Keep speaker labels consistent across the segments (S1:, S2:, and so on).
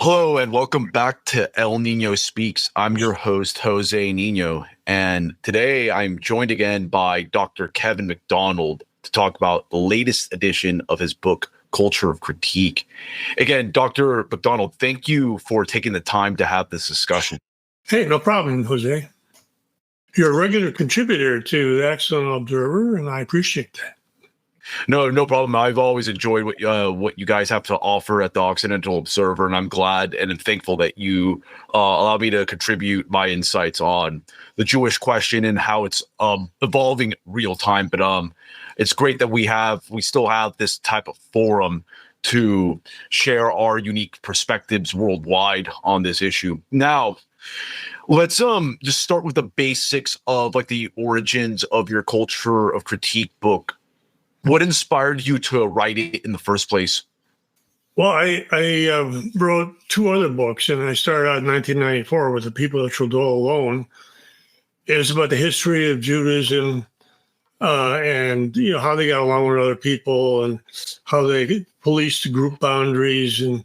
S1: Hello and welcome back to El Nino Speaks. I'm your host, Jose Niño, and today I'm joined again by Dr. Kevin MacDonald to talk about the latest edition of his book, Culture of Critique. Again, Dr. MacDonald, thank you for taking the time to have this discussion.
S2: Hey, no problem, Jose. You're a regular contributor to the Excellent Observer, and I appreciate that.
S1: No problem. I've always enjoyed what you guys have to offer at the Occidental Observer, and I'm glad and I'm thankful that you allow me to contribute my insights on the Jewish question and how it's evolving real time. But it's great that we still have this type of forum to share our unique perspectives worldwide on this issue. Now, let's just start with the basics of like the origins of your Culture of Critique book. What inspired you to write it in the first place?
S2: Well, I wrote two other books, and I started out in 1994 with The People that Shall Dwell Alone. It was about the history of Judaism and how they got along with other people and how they policed group boundaries and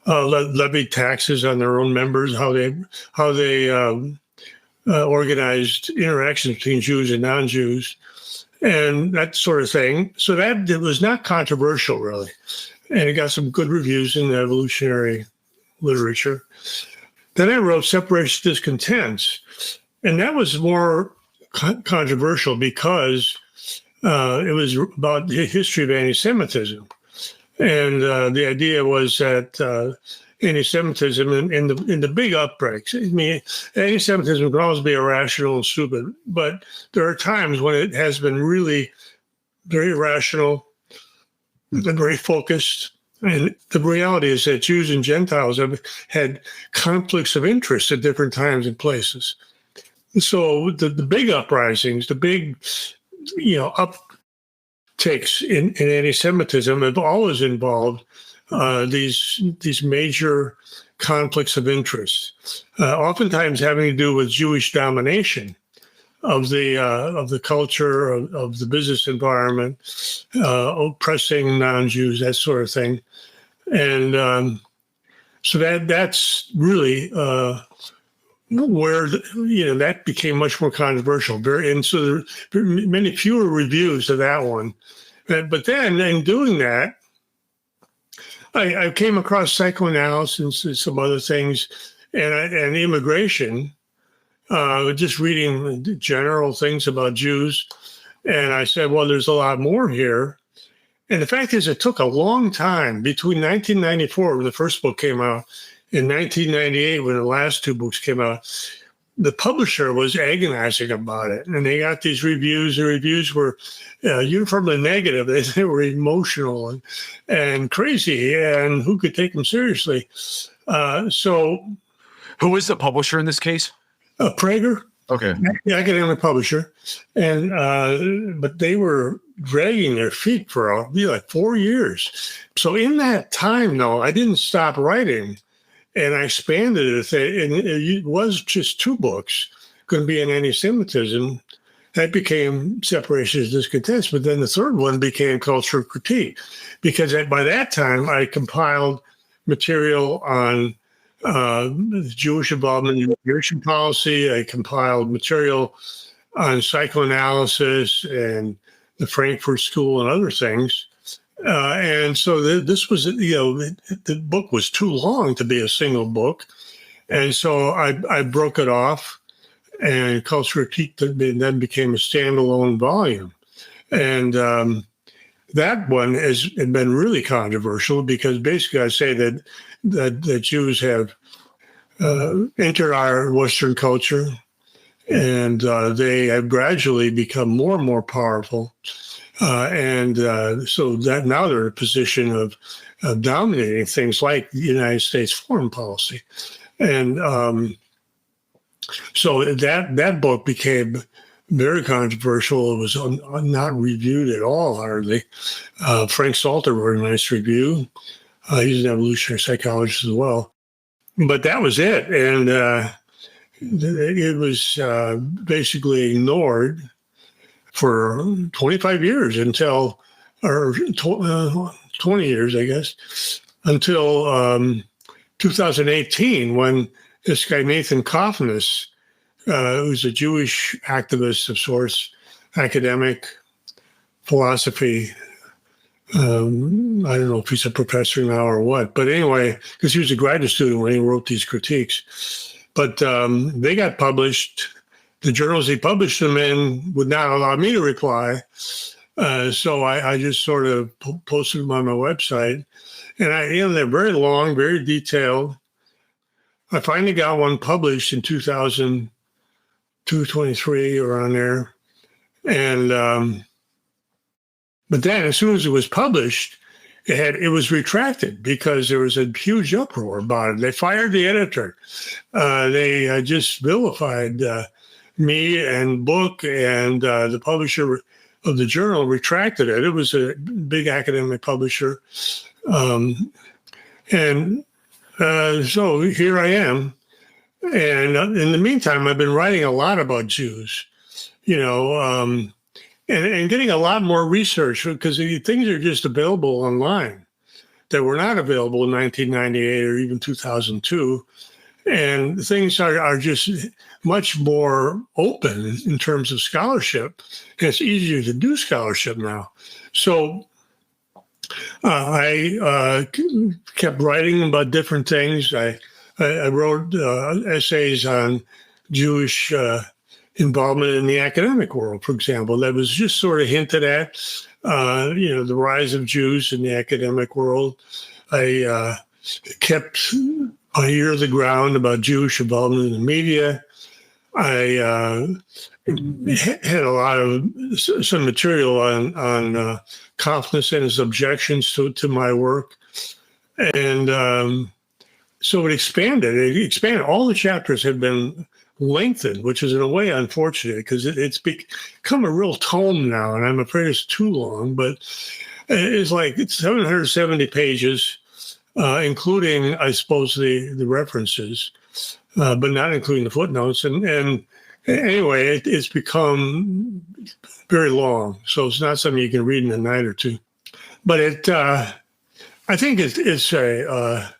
S2: levied taxes on their own members, how they organized interactions between Jews and non-Jews, and that sort of thing. So that it was not controversial, really. And it got some good reviews in the evolutionary literature. Then I wrote Separation Discontents, and that was more controversial because it was about the history of anti-Semitism. And the idea was that anti-Semitism in the big outbreaks. I mean, anti-Semitism can always be irrational and stupid, but there are times when it has been really very rational and very focused. And the reality is that Jews and Gentiles have had conflicts of interest at different times and places. So the big uprisings, the big, uptakes in anti-Semitism have always involved these major conflicts of interest, oftentimes having to do with Jewish domination of the culture of the business environment, oppressing non-Jews, that sort of thing, and so that's really where that became much more controversial. And so there are many fewer reviews of that one, but then in doing that, I came across psychoanalysis and some other things, and immigration, just reading general things about Jews. And I said, well, there's a lot more here. And the fact is, it took a long time between 1994, when the first book came out, and 1998, when the last two books came out. The publisher was agonizing about it, and they got these reviews. The reviews were uniformly negative. They were emotional and crazy, and who could take them seriously? So,
S1: who was the publisher in this case?
S2: Prager.
S1: Okay,
S2: the academic publisher, and but they were dragging their feet for like 4 years. So in that time, though, I didn't stop writing. And I expanded it, and it was just two books going to be an anti-Semitism. That became Separation Discontents, but then the third one became Culture of Critique, because by that time I compiled material on Jewish involvement in immigration policy. I compiled material on psychoanalysis and the Frankfurt School and other things. And so this was, the book was too long to be a single book. And so I broke it off, and Culture of Critique then became a standalone volume. And that one has been really controversial, because basically I say that Jews have entered our Western culture, and they have gradually become more and more powerful. So that now they're in a position of dominating things like the United States foreign policy. And so that book became very controversial. It was not reviewed at all, hardly. Frank Salter wrote a nice review. He's an evolutionary psychologist as well. But that was it. And it was basically ignored for 25 years or 20 years, I guess, until 2018 when this guy, Nathan Kaufman, who's a Jewish activist of sorts, academic, philosophy. I don't know if he's a professor now or what, but anyway, because he was a graduate student when he wrote these critiques. But they got published. The journals he published them in would not allow me to reply. So I just sort of posted them on my website. And they're very long, very detailed. I finally got one published in 2023 or on there. And but then as soon as it was published, it was retracted because there was a huge uproar about it. They fired the editor. They just vilified me and book, and the publisher of the journal retracted it. It was a big academic publisher. So here I am. And in the meantime, I've been writing a lot about Jews, and getting a lot more research because things are just available online that were not available in 1998 or even 2002. And things are just much more open in terms of scholarship. And it's easier to do scholarship now. So I kept writing about different things. I wrote essays on Jewish involvement in the academic world, for example, that was just sort of hinted at, the rise of Jews in the academic world. I kept my ear to the ground about Jewish involvement in the media. I had a lot of some material on Kaufman and his objections to my work. And so it expanded. All the chapters had been lengthened, which is in a way unfortunate because it's become a real tome now, and I'm afraid it's too long, but it's 770 pages, including, I suppose, the references, but not including the footnotes. And anyway, it's become very long, so it's not something you can read in a night or two. But I think it's a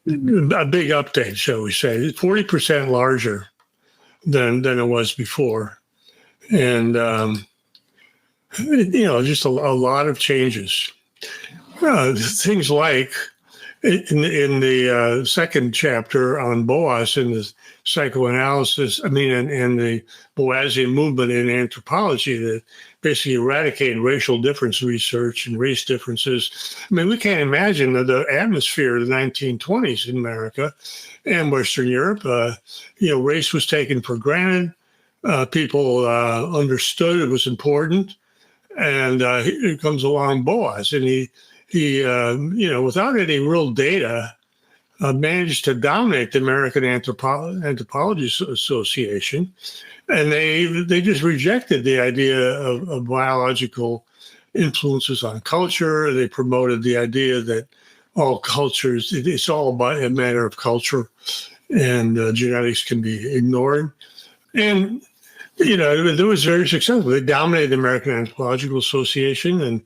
S2: big update, shall we say. It's 40% larger than it was before. And, just a lot of changes. Things like in the second chapter on Boas in the psychoanalysis, and the Boasian movement in anthropology that basically eradicated racial difference research and race differences. We can't imagine the atmosphere of the 1920s in America and Western Europe. Race was taken for granted. People understood it was important. And here comes along Boas, and he without any real data, managed to dominate the American Anthropology Association. And they just rejected the idea of biological influences on culture. They promoted the idea that all cultures, it's all about a matter of culture, and genetics can be ignored. And, it was very successful. They dominated the American Anthropological Association,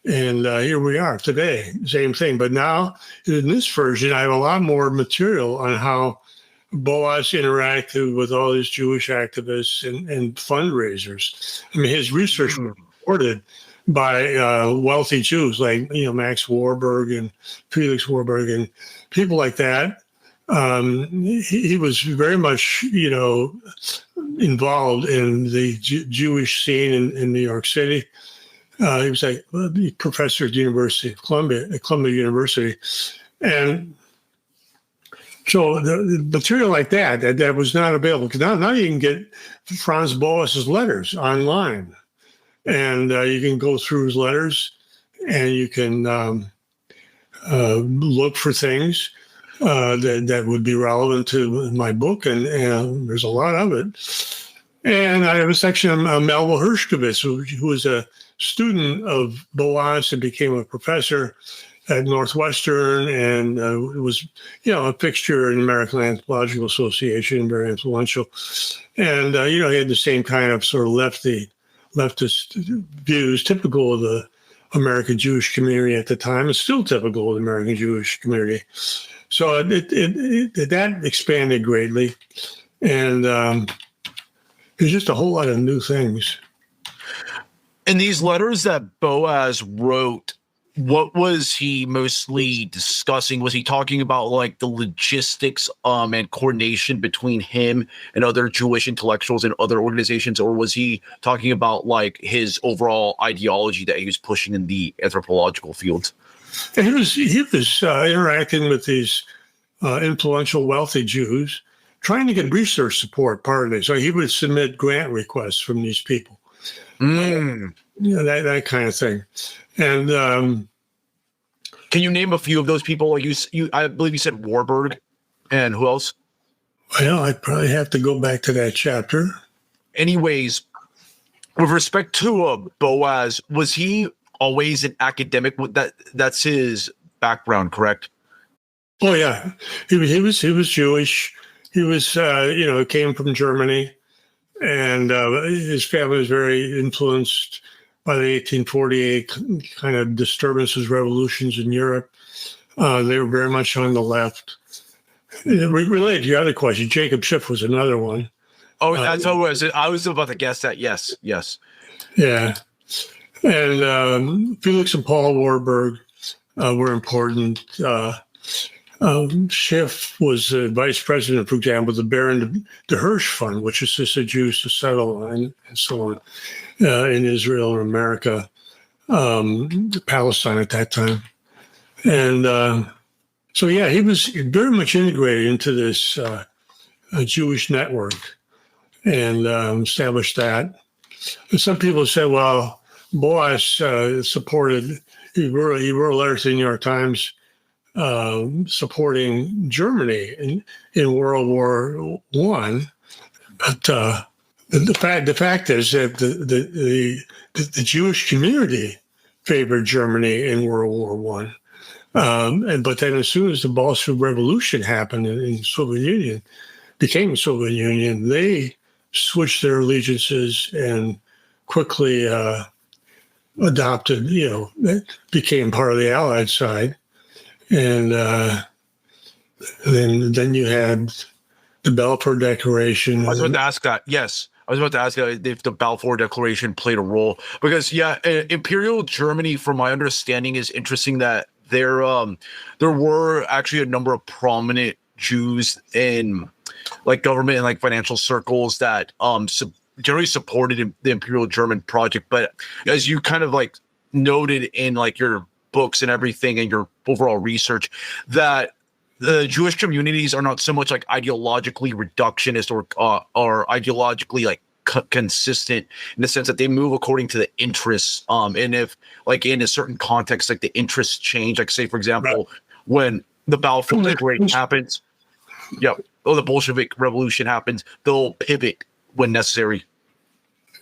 S2: and here we are today, same thing. But now in this version, I have a lot more material on how Boas interacted with all these Jewish activists and fundraisers. His research was supported by wealthy Jews like Max Warburg and Felix Warburg and people like that. He was very much involved in the Jewish scene in New York City. He was a professor at the University of Columbia University, and so the material like that was not available. Because now you can get Franz Boas's letters online, and you can go through his letters, and you can look for things that would be relevant to my book, and there's a lot of it. And I have a section on Melville Hershkovitz, who was a student of Boas and became a professor at Northwestern, and was, a fixture in the American Anthropological Association, very influential. And, he had the same kind of sort of leftist views, typical of American Jewish community at the time. It's still typical of the American Jewish community. So that expanded greatly. And there's just a whole lot of new things.
S1: In these letters that Boaz wrote, what was he mostly discussing? Was he talking about like the logistics and coordination between him and other Jewish intellectuals and other organizations, or was he talking about like his overall ideology that he was pushing in the anthropological fields?
S2: And he was interacting with these influential, wealthy Jews, trying to get research support partly. So he would submit grant requests from these people. That kind of thing. And
S1: can you name a few of those people? Like you, I believe you said Warburg, and who else?
S2: Well, I'd probably have to go back to that chapter.
S1: Anyways, with respect to Boaz, was he always an academic? That's his background, correct?
S2: Oh yeah, he was Jewish. He was came from Germany, and his family was very influenced by the 1848 kind of disturbances, revolutions in Europe. They were very much on the left. Related to your other question, Jacob Schiff was another one.
S1: Oh, that's what was it. I was about to guess that. Yes.
S2: Yeah. And Felix and Paul Warburg were important. Schiff was vice president, for example, of the Baron de Hirsch Fund, which assisted Jews to settle and so on in Israel and America, Palestine at that time. And so, yeah, he was very much integrated into this Jewish network and established that. And some people say, well, Boaz supported, he wrote letters to the New York Times supporting Germany in World War I. But the fact is that the Jewish community favored Germany in World War I. But then as soon as the Bolshevik Revolution happened in the Soviet Union, became the Soviet Union, they switched their allegiances and quickly adopted, became part of the Allied side. And then you had the Balfour Declaration.
S1: I was about to ask that. Yes. I was about to ask if the Balfour Declaration played a role. Because, Imperial Germany, from my understanding, is interesting that there were actually a number of prominent Jews in like government and like financial circles that generally supported the Imperial German project. But as you kind of like noted in like your books and everything and your overall research, that the Jewish communities are not so much like ideologically reductionist or ideologically like consistent in the sense that they move according to the interests. And if like in a certain context, like the interests change, like say, for example, when the Balfour Declaration happens, the Bolshevik Revolution happens, they'll pivot when necessary.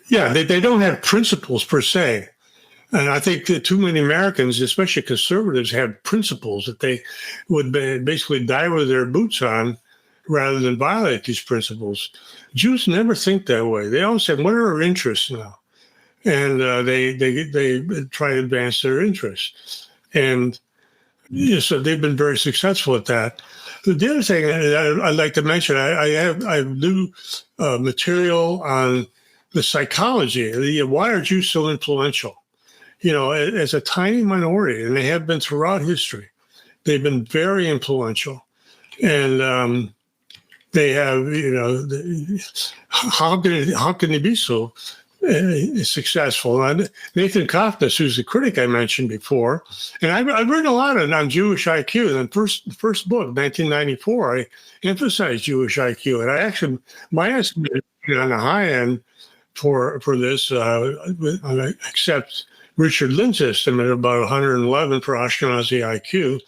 S1: Yeah,
S2: they don't have principles per se. And I think that too many Americans, especially conservatives, have principles that they would basically die with their boots on rather than violate these principles. Jews never think that way. They always say, what are our interests now? And they try to advance their interests. And so they've been very successful at that. The other thing I'd like to mention, I have new material on the psychology. Why are Jews so influential? As a tiny minority, and they have been throughout history, they've been very influential. And they have, how can they be so successful? And Nathan Kofnas, who's the critic I mentioned before, and I've written a lot on Jewish IQ. In the first book, 1994, I emphasized Jewish IQ, and I actually, my estimate on the high end for this, except Richard Lynn's estimate, about 111 for Ashkenazi IQ,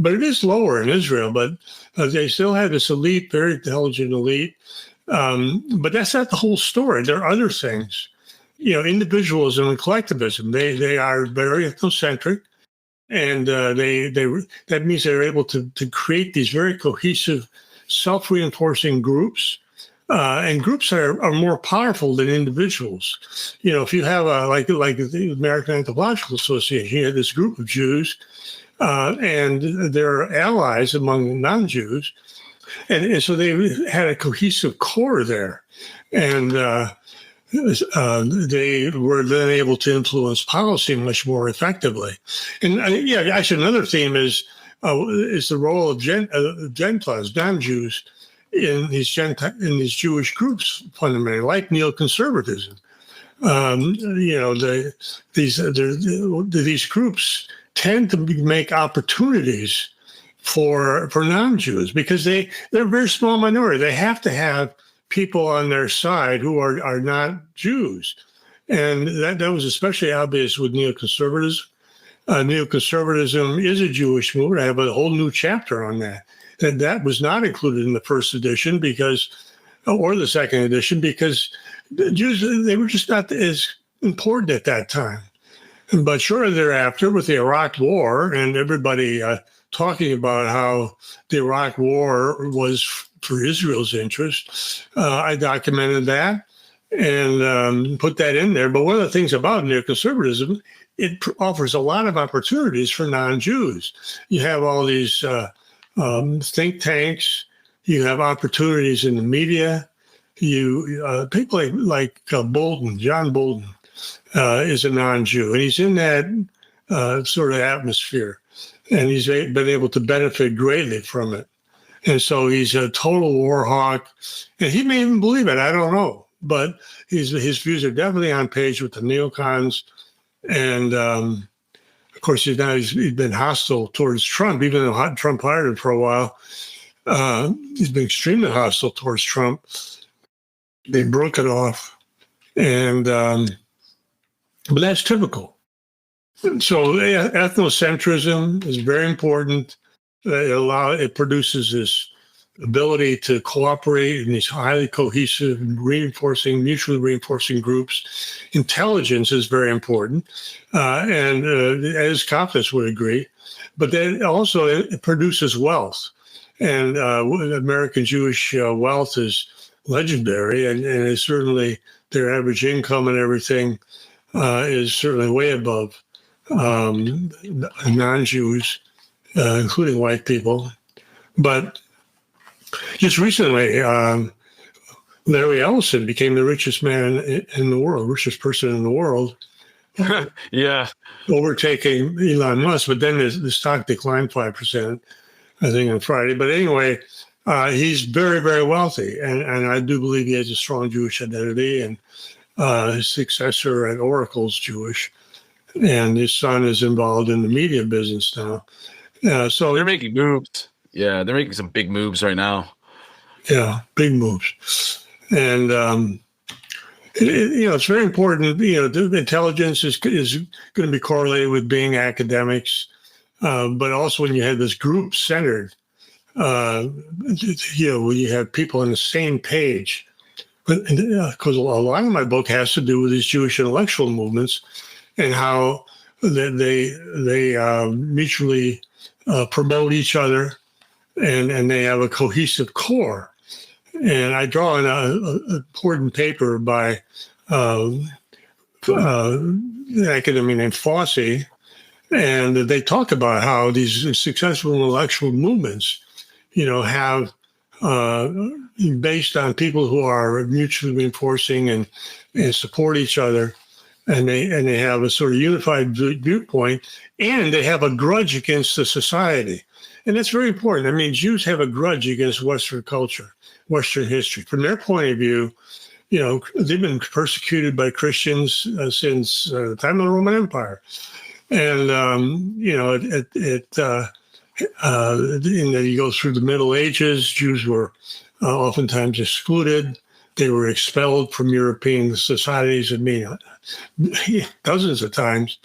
S2: but it is lower in Israel. But they still have this elite, very intelligent elite. But that's not the whole story. There are other things, individualism and collectivism. They are very ethnocentric, and that means they're able to create these very cohesive, self-reinforcing groups And groups are more powerful than individuals. If you have like the American Anthropological Association, you had this group of Jews, and their allies among non-Jews, and so they had a cohesive core there, and they were then able to influence policy much more effectively. And actually, another theme is the role of Gentiles, non-Jews, in these Jewish groups, fundamentally, like neoconservatism. These groups tend to make opportunities for non-Jews because they're a very small minority. They have to have people on their side who are not Jews, and that was especially obvious with neoconservatism. Neoconservatism is a Jewish movement. I have a whole new chapter on that. And that was not included in the first edition or the second edition, because the Jews, they were just not as important at that time. But shortly thereafter, with the Iraq War and everybody talking about how the Iraq War was for Israel's interest, I documented that and put that in there. But one of the things about neoconservatism, it offers a lot of opportunities for non-Jews. You have all these think tanks. You have opportunities in the media. People like Bolton, John Bolton, is a non-Jew, and he's in that sort of atmosphere, and he's been able to benefit greatly from it. And so he's a total war hawk, and he may even believe it. I don't know, but his views are definitely on page with the neocons, and of course, he's been hostile towards Trump, even though Trump hired him for a while. He's been extremely hostile towards Trump. They broke it off, and but that's typical. So ethnocentrism is very important. It produces this ability to cooperate in these highly cohesive, mutually reinforcing groups. Intelligence is very important, and as Kaufman would agree. But then also it produces wealth, and American Jewish wealth is legendary, and it's certainly their average income and everything is certainly way above non-Jews, including white people. But just recently, Larry Ellison became the richest man in the world, richest person in the world.
S1: Yeah.
S2: Overtaking Elon Musk, but then the stock declined 5%, I think, on Friday. But anyway, he's very, very wealthy, and I do believe he has a strong Jewish identity, and his successor at Oracle is Jewish, and his son is involved in the media business now. So
S1: they're making moves. Yeah, they're making some big moves right now.
S2: Yeah, big moves. And, it's very important. The intelligence is going to be correlated with being academics. But also when you have this group centered, when you have people on the same page. Because a lot of my book has to do with these Jewish intellectual movements and how they mutually promote each other. And they have a cohesive core. And I draw in an important paper by an academic named Fossey, and they talk about how these successful intellectual movements, have based on people who are mutually reinforcing and support each other, and they have a sort of unified viewpoint, and they have a grudge against the society. And that's very important. I mean, Jews have a grudge against Western culture, Western history. From their point of view, they've been persecuted by Christians since the time of the Roman Empire. And, you go through the Middle Ages, Jews were oftentimes excluded. They were expelled from European societies, dozens of times.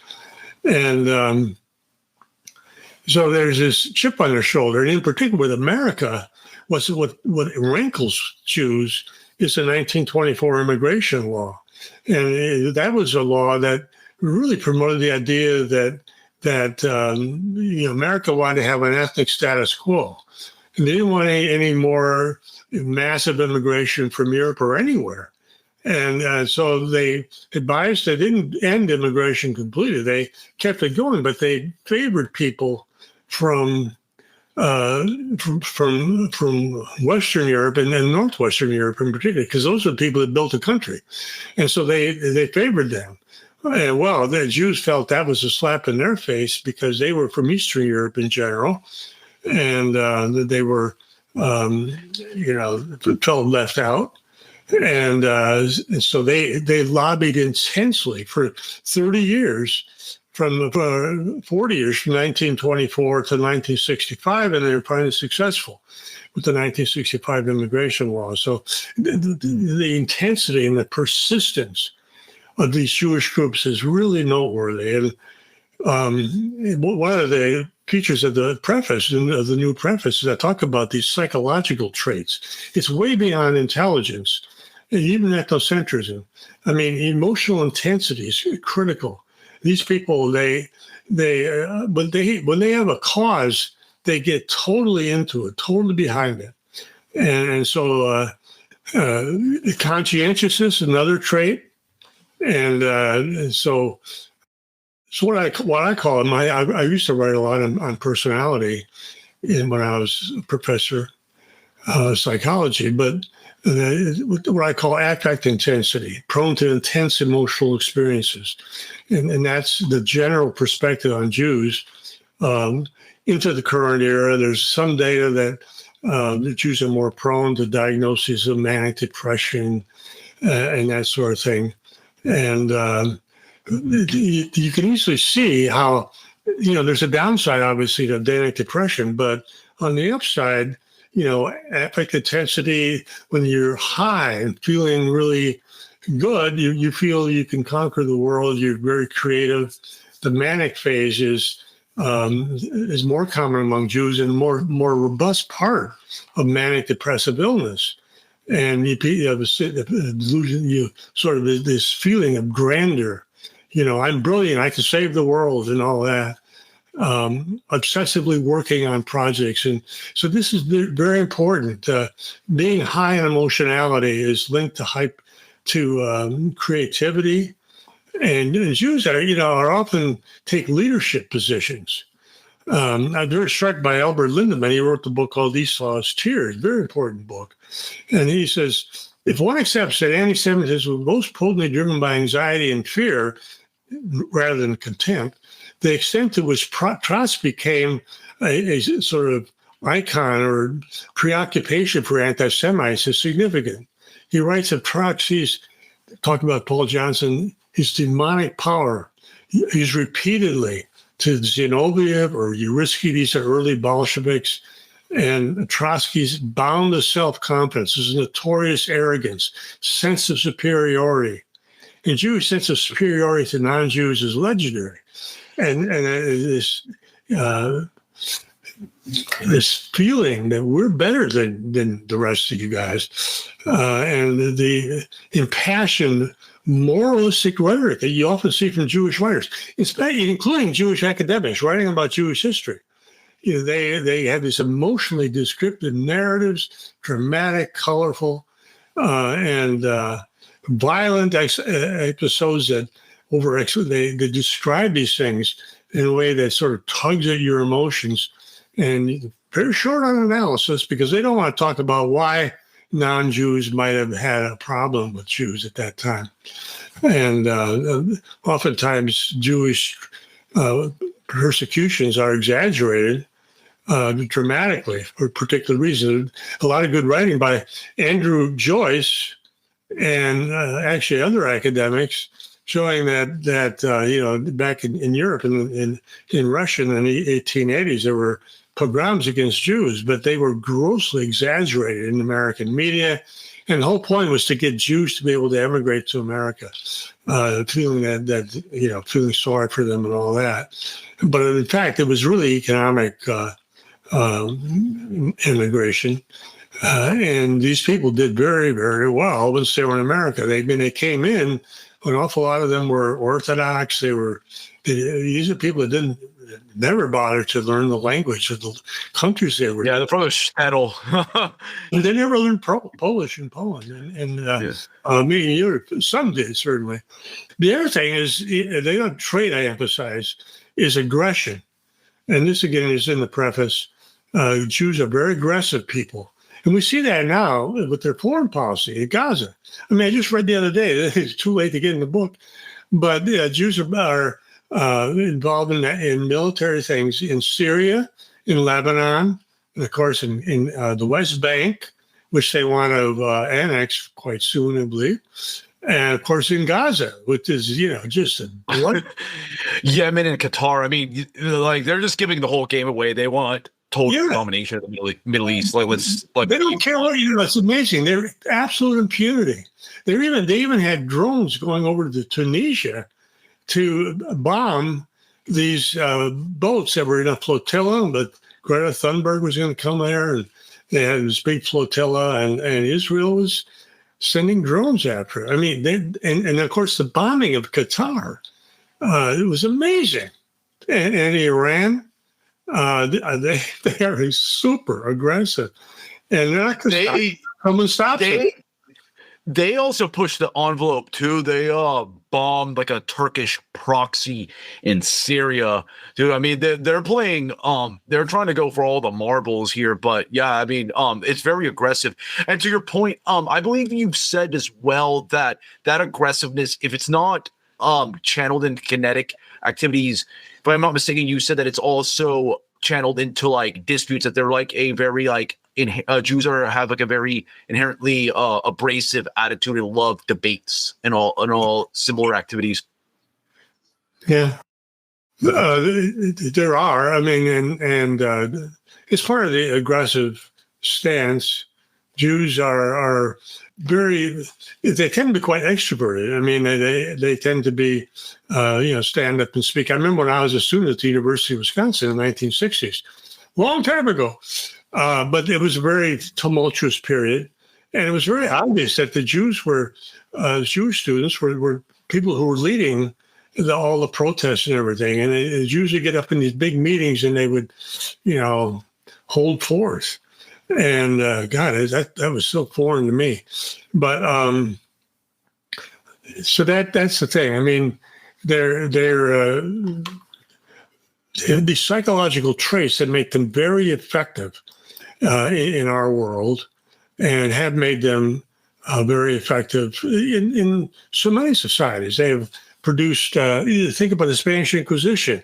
S2: And so there's this chip on their shoulder. And in particular with America, what rankles Jews is the 1924 immigration law. And that was a law that really promoted the idea that America wanted to have an ethnic status quo. And they didn't want any more massive immigration from Europe or anywhere. And so they advised they didn't end immigration completely. They kept it going, but they favored people from Western Europe and Northwestern Europe in particular, because those are the people that built the country. And so they favored them. And well, the Jews felt that was a slap in their face because they were from Eastern Europe in general. And they were, felt left out. And so they lobbied intensely for 30 years, from 40 years, from 1924 to 1965, and they were finally successful with the 1965 immigration law. So the intensity and the persistence of these Jewish groups is really noteworthy. And one of the features of the preface, of the new preface, is I talk about these psychological traits. It's way beyond intelligence, and even ethnocentrism. I mean, emotional intensity is critical. These people, when they have a cause, they get totally into it, totally behind it. And so conscientiousness, another trait. And so what I call it, I used to write a lot on personality when I was a professor of psychology, but what I call affect intensity, prone to intense emotional experiences. And that's the general perspective on Jews into the current era. There's some data that the Jews are more prone to diagnoses of manic depression and that sort of thing. And you can easily see how, there's a downside, obviously, to manic depression, but on the upside, affect intensity, when you're high and feeling really good, you feel you can conquer the world. You're very creative. The manic phase is more common among Jews and more robust part of manic depressive illness. And you have a delusion, sort of this feeling of grandeur. I'm brilliant. I can save the world and all that. Obsessively working on projects. And so this is very important. Being high in emotionality is linked to creativity. And Jews are often take leadership positions. I'm very struck by Albert Lindemann. He wrote the book called Esau's Tears, very important book. And he says, if one accepts that anti-Semitism was most potently driven by anxiety and fear rather than contempt, the extent to which Trotsky became a sort of icon or preoccupation for anti-Semites is significant. He writes of Trotsky's, talking about Paul Johnson, his demonic power. He's repeatedly to Zinoviev or Yurisky, these are early Bolsheviks, and Trotsky's boundless self-confidence, his notorious arrogance, sense of superiority. And Jewish sense of superiority to non-Jews is legendary. And this feeling that we're better than the rest of you guys, and the impassioned moralistic rhetoric that you often see from Jewish writers, including Jewish academics writing about Jewish history. They have these emotionally descriptive narratives, dramatic, colorful, and violent episodes that they describe these things in a way that sort of tugs at your emotions, and very short on analysis because they don't want to talk about why non-Jews might have had a problem with Jews at that time. And oftentimes Jewish persecutions are exaggerated dramatically for particular reasons. A lot of good writing by Andrew Joyce and actually other academics showing that back in Europe and in Russia in the 1880s, there were pogroms against Jews, but they were grossly exaggerated in American media. And the whole point was to get Jews to be able to emigrate to America, feeling feeling sorry for them and all that. But in fact, it was really economic immigration. And these people did very, very well once they were in America. They came in. An awful lot of them were Orthodox. These are people that never bothered to learn the language of the countries they were.
S1: Yeah, the brother Shtetl.
S2: They never learned Polish in Poland, me and you, some did certainly. The other thing is the other trait I emphasize is aggression, and this again is in the preface. Jews are very aggressive people, and we see that now with their foreign policy in Gaza. I mean, I just read the other day. It's too late to get in the book, but Jews are involved in military things in Syria, in Lebanon, and of course in the West Bank, which they want to annex quite soon, I believe. And of course in Gaza, which is, just a blood.
S1: Yemen and Qatar. I mean, like, they're just giving the whole game away. They want total domination of the Middle East.
S2: They don't care what, it's amazing. They're absolute impunity. They even had drones going over to Tunisia to bomb these boats that were in a flotilla, but Greta Thunberg was going to come there, and they had this big flotilla, and Israel was sending drones after it. I mean, and of course the bombing of Qatar, it was amazing. And Iran, they are super aggressive, and they're not going to come and stop it.
S1: They also pushed the envelope too. They bombed like a Turkish proxy in Syria, dude. I mean, they're playing. They're trying to go for all the marbles here, but yeah, I mean, it's very aggressive. And to your point, I believe you've said as well that aggressiveness, if it's not channeled into kinetic activities, if I'm not mistaken, you said that it's also channeled into like disputes, that they're like a very like. Jews have like a very inherently abrasive attitude and love debates and all similar activities.
S2: Yeah, there are. I mean, and it's part of the aggressive stance. Jews are very. They tend to be quite extroverted. I mean, they tend to be, stand up and speak. I remember when I was a student at the University of Wisconsin in the 1960s, long time ago. But it was a very tumultuous period, and it was very obvious that the Jewish students were people who were leading all the protests and everything. And the Jews would get up in these big meetings, and they would, hold forth. And God, that was so foreign to me. But so that's the thing. I mean, they're these psychological traits that make them very effective in our world, and have made them very effective in so many societies. They have produced, you think about the Spanish Inquisition.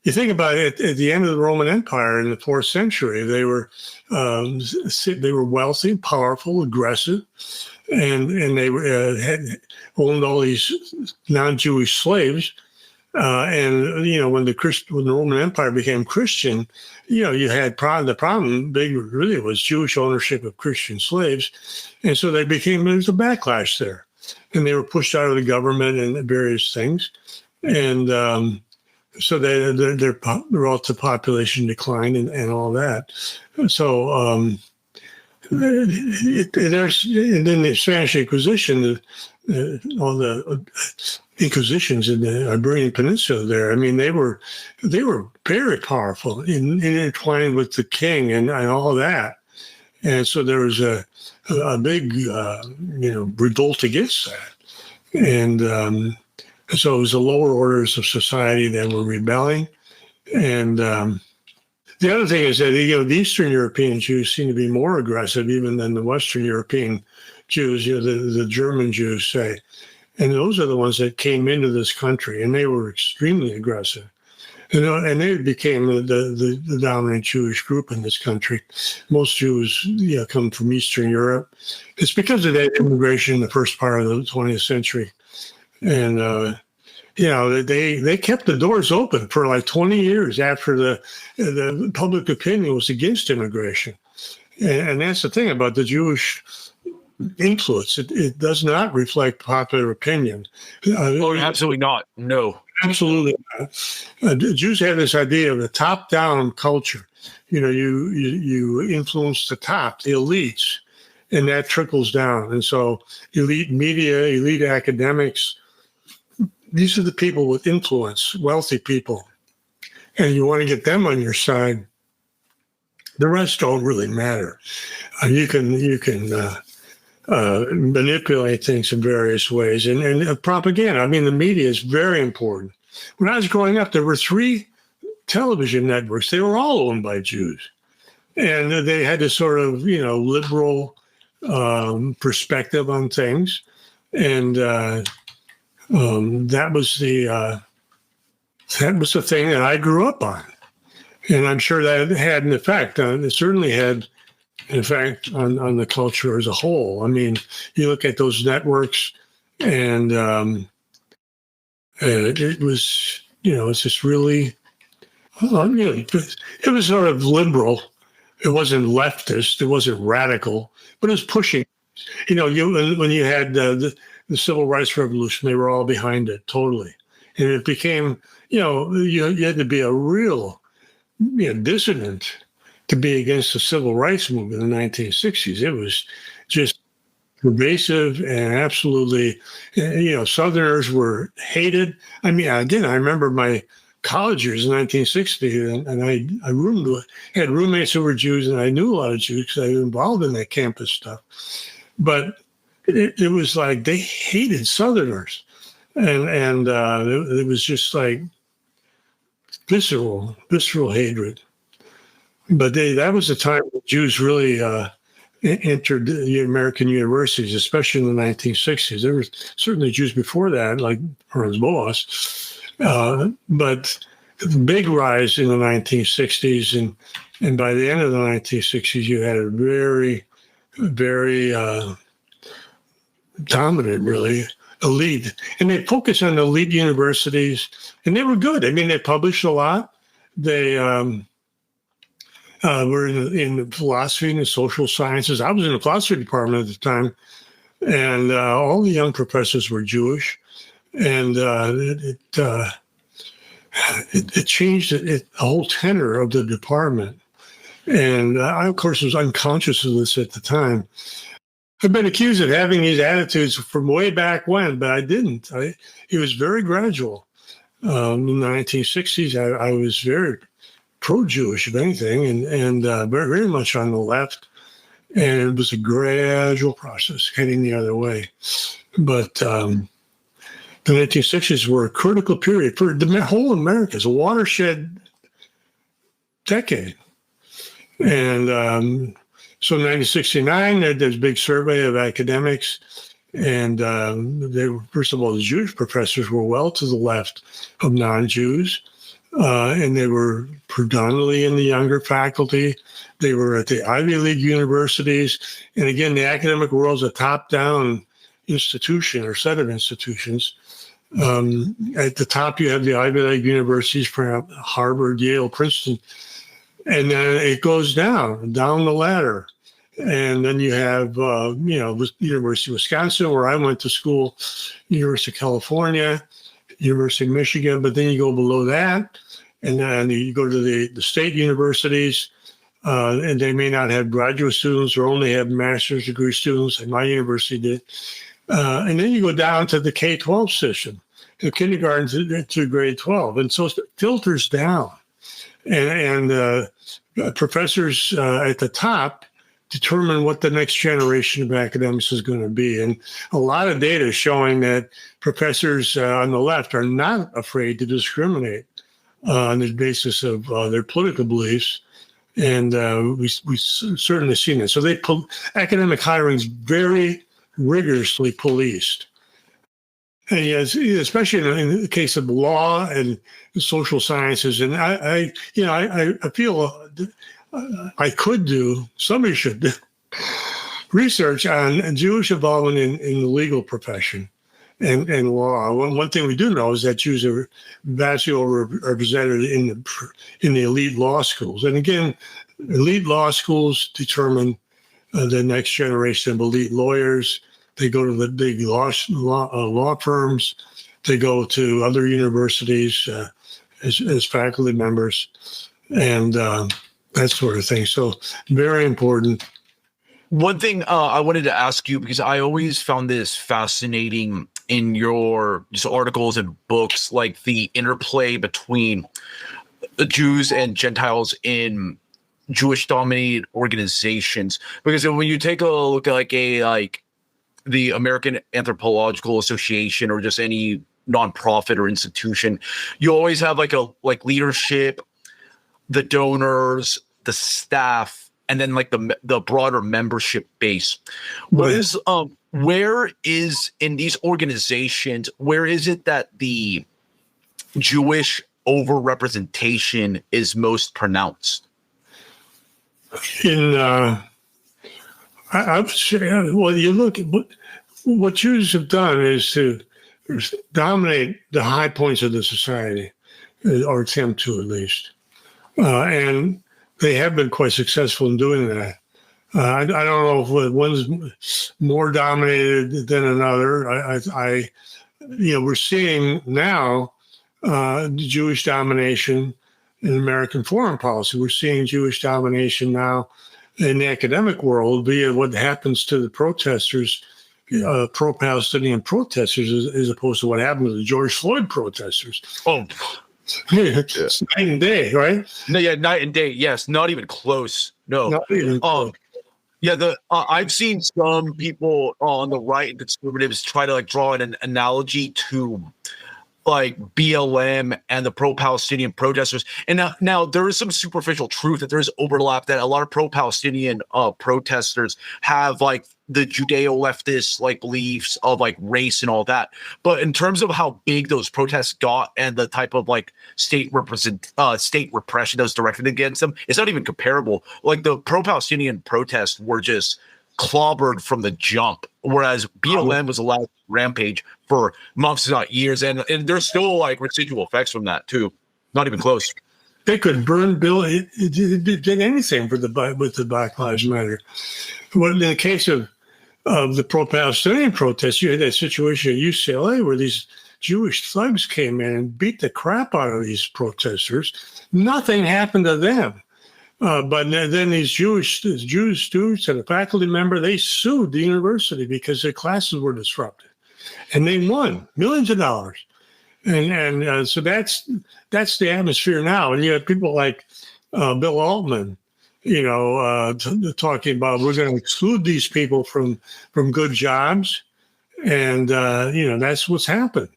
S2: You think about it, at the end of the Roman Empire in the 4th century, they were wealthy, powerful, aggressive, and they had owned all these non-Jewish slaves. And when the Roman Empire became Christian, you had the problem big really was Jewish ownership of Christian slaves, and so there was a backlash there, and they were pushed out of the government and various things, and so their relative population declined and all that. So there's, and then the Spanish Inquisition, all the Inquisitions in the Iberian Peninsula there. I mean, they were very powerful, intertwined with the king and all that. And so there was a big, revolt against that. And so it was the lower orders of society that were rebelling. And the other thing is that, the Eastern European Jews seem to be more aggressive even than the Western European Jews, the German Jews, say. And those are the ones that came into this country, and they were extremely aggressive. And they became the dominant Jewish group in this country. Most Jews come from Eastern Europe. It's because of that immigration in the first part of the 20th century. And, they kept the doors open for like 20 years after the public opinion was against immigration. And that's the thing about the Jewish influence. It does not reflect popular opinion.
S1: Absolutely not. No.
S2: Absolutely not. The Jews have this idea of a top-down culture. You influence the top, the elites, and that trickles down. And so elite media, elite academics, these are the people with influence, wealthy people. and you want to get them on your side, the rest don't really matter. You can manipulate things in various ways, and propaganda. I mean, the media is very important. When I was growing up, there were 3 television networks. They were all owned by Jews, and they had this sort of liberal perspective on things, and that was the thing that I grew up on, and I'm sure that had an effect. It certainly had an effect on the culture as a whole. I mean, you look at those networks, and it was it's just really it was sort of liberal. It wasn't leftist. It wasn't radical, but it was pushing. When you had the civil rights revolution, they were all behind it totally, and it became you had to be a real dissident to be against the civil rights movement in the 1960s. It was just pervasive and absolutely, Southerners were hated. I mean, again, I remember my college years in 1960, and I had roommates who were Jews, and I knew a lot of Jews because I was involved in that campus stuff. But it was like they hated Southerners, and it was just like visceral hatred. But that was the time when Jews really entered the American universities, especially in the 1960s. There were certainly Jews before that, like Ernst Boas, but the big rise in the 1960s, and by the end of the 1960s, you had a very, very dominant, really, elite. And they focused on elite universities, and they were good. I mean, they published a lot. They were in philosophy and the social sciences. I was in the philosophy department at the time, and all the young professors were Jewish, and it changed the whole tenor of the department. And I, of course, was unconscious of this at the time. I've been accused of having these attitudes from way back when, but I didn't. It was very gradual. In the 1960s, I was very pro-Jewish, if anything, and very, very much on the left. And it was a gradual process heading the other way. But the 1960s were a critical period for the whole America. It's a watershed decade. And so in 1969, there's a big survey of academics. And they were, first of all, the Jewish professors were well to the left of non-Jews. And they were predominantly in the younger faculty. They were at the Ivy League universities. And again, the academic world is a top-down institution or set of institutions. At the top, you have the Ivy League universities, perhaps Harvard, Yale, Princeton. And then it goes down the ladder. And then you have, University of Wisconsin, where I went to school, University of California, University of Michigan, but then you go below that, and then you go to the state universities, and they may not have graduate students or only have master's degree students, like my university did. And then you go down to the K-12 system, the kindergarten to grade 12, and so it filters down. And professors at the top determine what the next generation of academics is going to be. And a lot of data is showing that professors on the left are not afraid to discriminate on the basis of their political beliefs. And we certainly seen it. So academic hiring is very rigorously policed. And yes, especially in the case of law and social sciences. And I feel somebody should do research on Jewish involvement in the legal profession and law. One thing we do know is that Jews are vastly overrepresented in the elite law schools. And again, elite law schools determine the next generation of elite lawyers. They go to the big law firms. They go to other universities as faculty members, and that sort of thing. So very important.
S1: One thing I wanted to ask you, because I always found this fascinating in your just articles and books, like the interplay between Jews and Gentiles in Jewish-dominated organizations? Because when you take a look at like the American Anthropological Association or just any nonprofit or institution, you always have like leadership, the donors, the staff, and then like the broader membership base. Where is in these organizations, where is it that the Jewish overrepresentation is most pronounced?
S2: I would say, well, you look at what Jews have done is to dominate the high points of the society, or attempt to at least. And they have been quite successful in doing that. I don't know if one's more dominated than another. We're seeing now Jewish domination in American foreign policy. We're seeing Jewish domination now in the academic world, via what happens to the protesters, pro-Palestinian protesters, as opposed to what happened to the George Floyd protesters.
S1: Oh,
S2: it's night and day, right?
S1: No, yeah, night and day. Yes, not even close. No.
S2: Not even close.
S1: Yeah, I've seen some people on the right and conservatives try to like draw an analogy to like BLM and the pro-Palestinian protesters. And now there is some superficial truth that there's overlap, that a lot of pro-Palestinian protesters have like the Judeo-leftist like beliefs of like race and all that. But in terms of how big those protests got and the type of like state repression that was directed against them, it's not even comparable. Like the pro-Palestinian protests were just clobbered from the jump, whereas BLM was allowed to rampage for months, not years, and there's still like residual effects from that too. Not even close.
S2: They could burn bill. It did anything with the Black Lives Matter. Well, in the case of the pro-Palestinian protests, you had that situation at UCLA where these Jewish thugs came in and beat the crap out of these protesters. Nothing happened to them. But then these Jewish students and a faculty member, they sued the university because their classes were disrupted, and they won millions of dollars. And so that's the atmosphere now. And you have people like Bill Altman, talking about we're going to exclude these people from good jobs, and that's what's happened.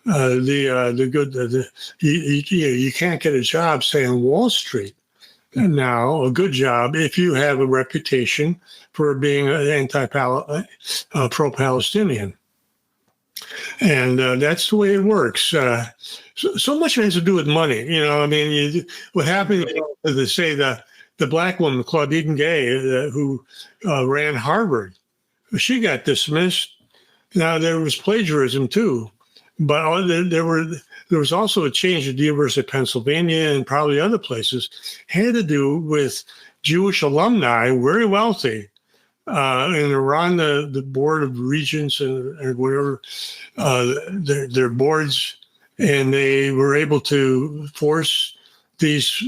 S2: You can't get a job, say, on Wall Street. And now, a good job if you have a reputation for being an pro-Palestinian. And that's the way it works. So much has to do with money. What happened, say the black woman, Claudine Gay, who ran Harvard, she got dismissed. Now, there was plagiarism, too. But there was also a change at the University of Pennsylvania and probably other places, had to do with Jewish alumni, very wealthy, and they're on the board of regents and whatever, their boards, and they were able to force these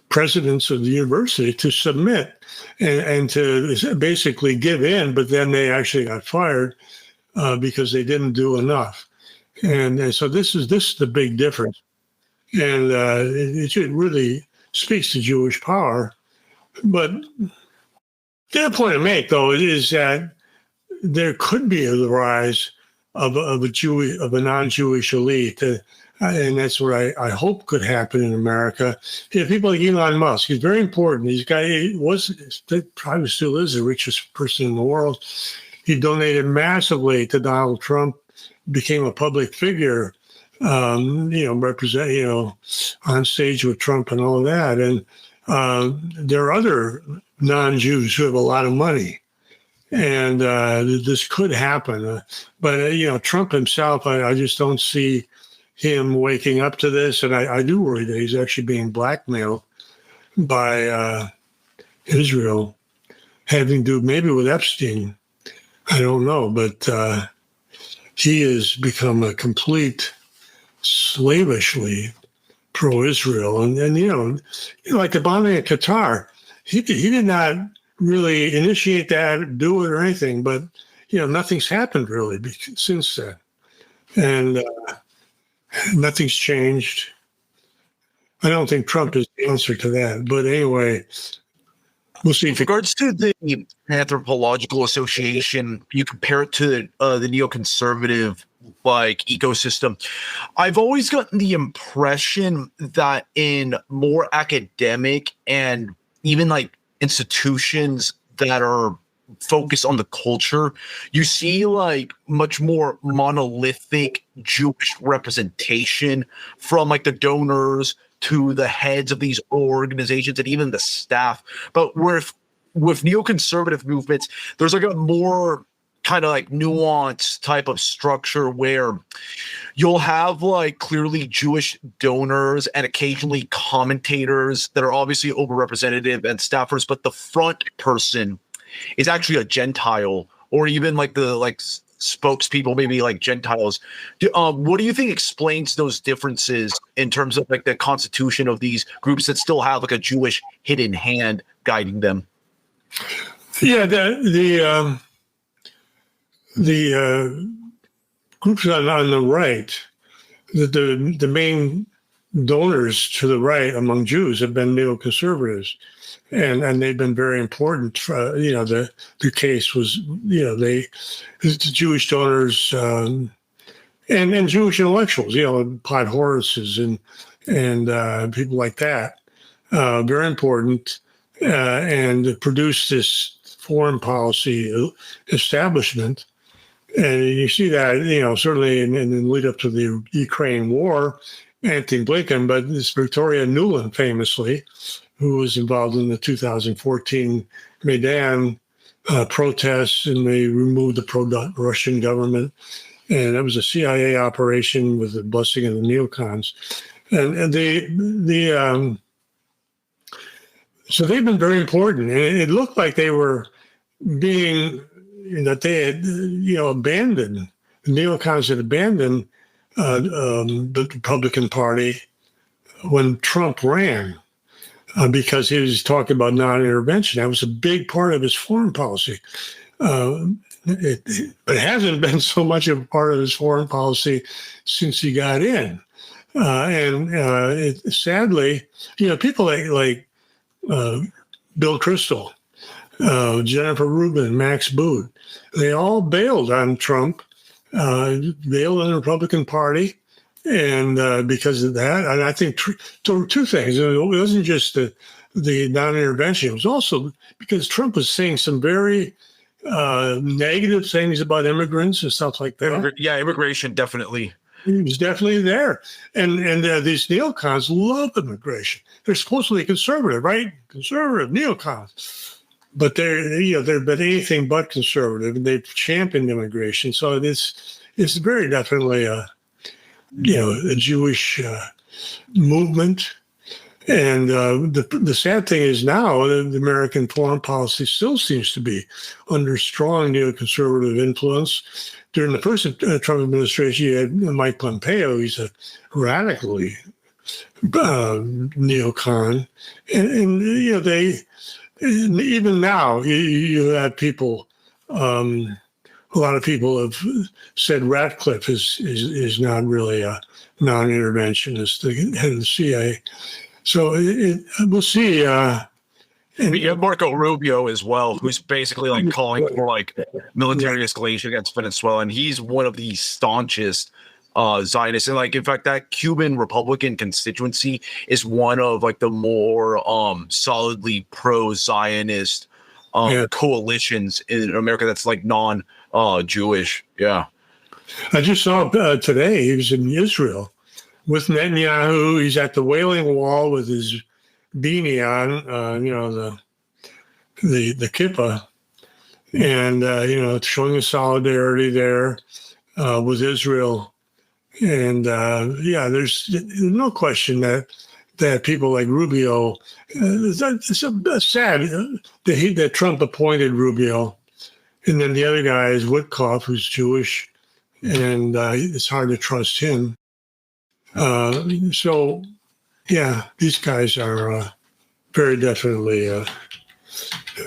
S2: presidents of the university to submit and to basically give in, but then they actually got fired. Because they didn't do enough, and so this is the big difference, and it really speaks to Jewish power. But the point to make, though, is that there could be the rise of a non-Jewish elite, and that's what I hope could happen in America. People like Elon Musk, he's very important. This guy probably still is the richest person in the world. He donated massively to Donald Trump, became a public figure, on stage with Trump and all that. And there are other non-Jews who have a lot of money. And this could happen. But Trump himself, I just don't see him waking up to this. And I do worry that he's actually being blackmailed by Israel, having to do maybe with Epstein. I don't know, but he has become a complete slavishly pro-Israel. And like the bombing of Qatar, he did not really initiate that, do it or anything, but, nothing's happened really since then. And nothing's changed. I don't think Trump is the answer to that. But anyway, we'll see.
S1: In regards to the anthropological association, you compare it to the neoconservative ecosystem. I've always gotten the impression that in more academic and even institutions that are focused on the culture, you see much more monolithic Jewish representation from the donors to the heads of these organizations and even the staff. But with neoconservative movements, there's a more kind of nuanced type of structure where you'll have clearly Jewish donors and occasionally commentators that are obviously overrepresented and staffers, but the front person is actually a Gentile, or even the spokespeople, maybe Gentiles. What do you think explains those differences in terms of the constitution of these groups that still have a Jewish hidden hand guiding them?
S2: Yeah, the groups on the right, the main donors to the right among Jews have been neoconservatives, and they've been very important. The case was the Jewish donors and Jewish intellectuals, Pod Horaces and people like that, very important, and produced this foreign policy establishment. And you see that, certainly in the lead up to the Ukraine war, Anthony Blinken, but this Victoria Nuland famously, who was involved in the 2014 Maidan protests, and they removed the pro-Russian government. And that was a CIA operation with the blessing of the neocons. And so they've been very important. And it looked like they were that they had, abandoned, the neocons had abandoned the Republican Party when Trump ran, because he was talking about non-intervention. That was a big part of his foreign policy. It hasn't been so much of a part of his foreign policy since he got in. Sadly, people like Bill Kristol, Jennifer Rubin, Max Boot, they all bailed on Trump, bailed on the Republican Party, and because of that. And I think there were two things. It wasn't just the non-intervention. It was also because Trump was saying some very negative things about immigrants and stuff like that.
S1: Yeah, immigration, definitely.
S2: He was definitely there. And these neocons love immigration. They're supposedly conservative, right? Conservative neocons. But they've been anything but conservative, and they've championed immigration. So it's very definitely a Jewish movement. And the sad thing is now the American foreign policy still seems to be under strong neoconservative influence. During the first Trump administration, you had Mike Pompeo. He's a radically neocon, and even now you have people. A lot of people have said Ratcliffe is not really a non-interventionist, the head of the CIA. So we'll see.
S1: And you have Marco Rubio as well, who's basically calling for military escalation against Venezuela, and he's one of the staunchest Zionists. And in fact, that Cuban Republican constituency is one of the more solidly pro-Zionist coalitions in America that's non-Jewish. Yeah,
S2: I just saw today he was in Israel with Netanyahu. He's at the Wailing Wall with his beanie on, the kippah, and showing the solidarity there with Israel. And there's no question that people like Rubio, it's sad that Trump appointed Rubio, and then the other guy is Witkoff, who's Jewish, and it's hard to trust him. So, yeah, these guys are very definitely